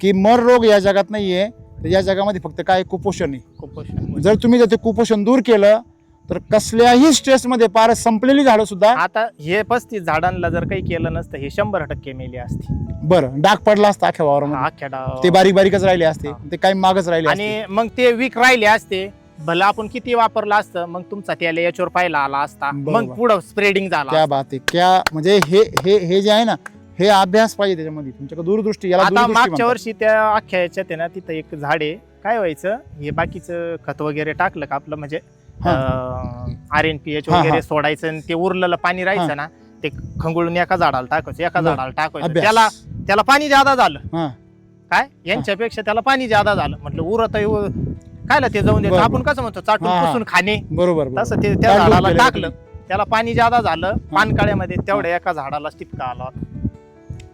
की मर रोग या जगात नाहीये, तर या जगामध्ये फक्त काय कुपोषण आहे. कुपोषण. जर तुम्ही जर ते कुपोषण दूर केलं तर कसल्याही स्ट्रेसमध्ये पार संपलेली झाडं सुद्धा आता हे 35 झाडांना जर काही केलं नसतं हे 100% मेली असती. बरं डाग पडला असता अख्ख्या वावरामध्ये. अख्ख्या डाव- ते बारीक बारीकच राहिले असते, हा. ते काही मागच राहिले असते. आणि मग ते वीक राहिले असते, भलं आपण किती वापरलं असतं, मग तुमचा त्याला याच्यावर पाहिला आला असता, बरोबर. मग पुढं स्प्रेडिंग झाला क्या असता. बात आहे, क्या म्हणजे हे हे हे जे आहे ना, हे अभ्यास पाहिजे त्याच्यामध्ये तुमच्याकडे दूरदृष्टी. याला आता दूरदृष्टी मागच्या म्हणतात. वर्षी त्या अख्ख्या याच्यात आहे ना, तिथं एक झाड आहे, काय व्हायचं, हे बाकीचं खत वगैरे टाकलं का आपलं म्हणजे RNPH हा, वगैरे हा. सोडायचं आणि ते उरलेलं पाणी राहायचं ना, ते खंगुळून एका झाडाला टाकायचं, एका बरं. झाडाला टाकायचं. अभ्यास. त्याला पाणी ज्यादा झालं, हा. काय यांच्यापेक्षा त्याला पाणी ज्यादा झालं. म्हटलं उरत कायला ते जाऊन द्यायचं, बरं, आपण कसं म्हणतो चाटून हा, हा. पुसून खाणे, बरोबर बरोबर. तसं ते त्या काय झाडाला केलं टाकलं, तुम्ही? त्याला पाणी ज्यादा झालं पानकाळ्यामध्ये, तेवढ्या एका झाडाला टिपका आला होता,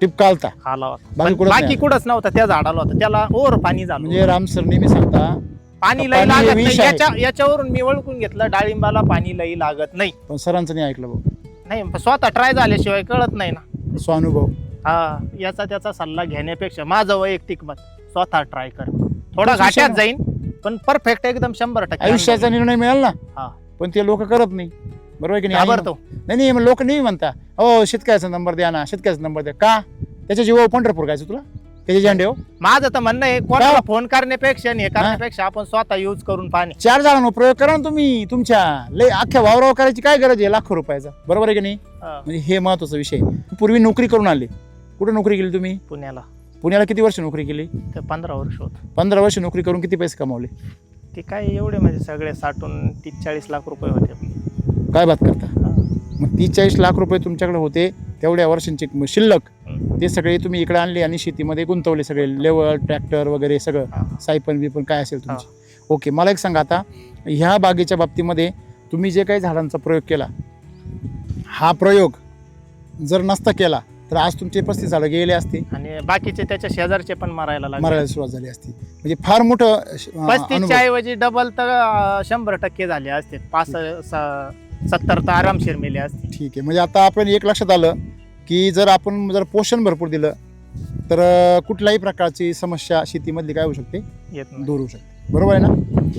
टिपका आलता. आला होता. बाकी पण कुठंच बाकी नाही. कुठंच नव्हतं, त्या झाडाला होतं, त्याला ओर पाणी झालं. म्हणजे राम सर नेहमी सांगता पाणी लई पाणी हे लागत विष नाही. आहे. याच्यावरून मी ओळखून घेतलं डाळिंबाला पाणी लई लागत नाही. पण सरांचं नाही ऐकलं भाऊ. नाही पण स्वतः ट्राय झाल्याशिवाय कळत नाही ना. स्वानुभव. हा, याचा त्याचा सल्ला घेण्यापेक्षा माझं वैयक्तिक मत, स्वतः ट्राय कर. थोडा तोच विषय घाट्यात ना. जाईन पण परफेक्ट एकदम 100% आयुष्याचा निर्णय मिळाल ना, हा. पण ते लोक करत नाही. बरोबर आहे की नाही? घाबरतो. नाही नाही, लोक नाही म्हणता हो शेतकऱ्याचा नंबर द्या ना, शेतकऱ्याचा नंबर द्या. का त्याच्या जीवावर पंढरपूर गायचं तुला, त्याचे झेंडे हो. माझं तर म्हणणं आहे, कोणाला फोन करण्यापेक्षा आणि हे करण्यापेक्षा आपण स्वतः यूज करून पाहणे. 4 जणांवर प्रयोग करा ना तुम्ही. तुमच्या लय अख्ख्या वावरावर करायची काय गरज आहे लाखो रुपयाचा. बरोबर आहे की नाही? हा, म्हणजे हे महत्वाचा विषय. पूर्वी नोकरी करून आले, कुठे नोकरी केली तुम्ही? पुण्याला पुण्याला किती वर्ष नोकरी केली? ते 15 वर्ष होत. 15 वर्ष नोकरी करून किती पैसे कमावले? ते काय एवढे म्हणजे सगळे साठून 30-40 लाख रुपये होते आपले. काय बात करता? हा. मग 30-40 लाख रुपये तुमच्याकडे होते, तेवढ्या वर्षांची शिल्लक ते सगळे तुम्ही इकडे आणले आणि शेतीमध्ये गुंतवले. सगळे लेवल ट्रॅक्टर वगैरे सगळं हा. सायपन बिपन काय असेल तुमची. ओके, मला एक सांगा आता, ह्या बागेच्या बाबतीमध्ये तुम्ही जे काही झाडांचा प्रयोग केला, हा प्रयोग जर नसता केला तर आज तुमचे 35 झाडं गेले असते, आणि बाकीचे त्याच्या शेजारचे पण मारायला लागले. मरायला सुरुवात झाली असती. म्हणजे फार मोठं 35च्या ऐवजी डबल तर 100% झाले असते. 70 तर आरामशीर मेले असते. ठीक आहे. म्हणजे आता आपण एक लक्षात आलं की जर आपण जर पोषण भरपूर दिलं तर कुठल्याही प्रकारची समस्या शेतीमधली काय होऊ शकते, येत नाही. दूर होऊ शकते. बरोबर आहे ना?